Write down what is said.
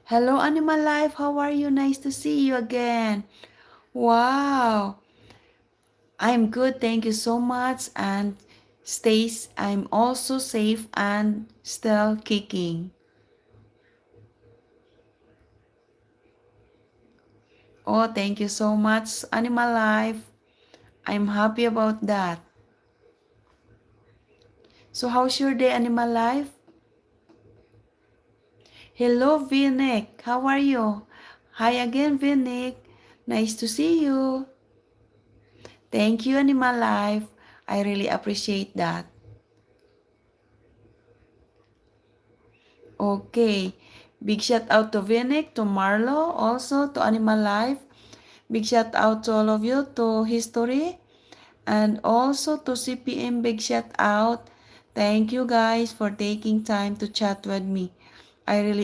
Hello, Animal Life. How are you? Nice to see you again. Wow. I'm good. Thank you so much. And I'm also safe and still kicking. Oh, thank you so much, Animal Life. I'm happy about that. So, how's your day, Animal Life? Hello, Vinik. How are you? Hi again, Vinik. Nice to see you. Thank you, Animal Life. I really appreciate that. Okay. Big shout out to Vinik, to Marlo, also to Animal Life. Big shout out to all of you, to History, and also to CPM. Big shout out. Thank you guys for taking time to chat with me. I really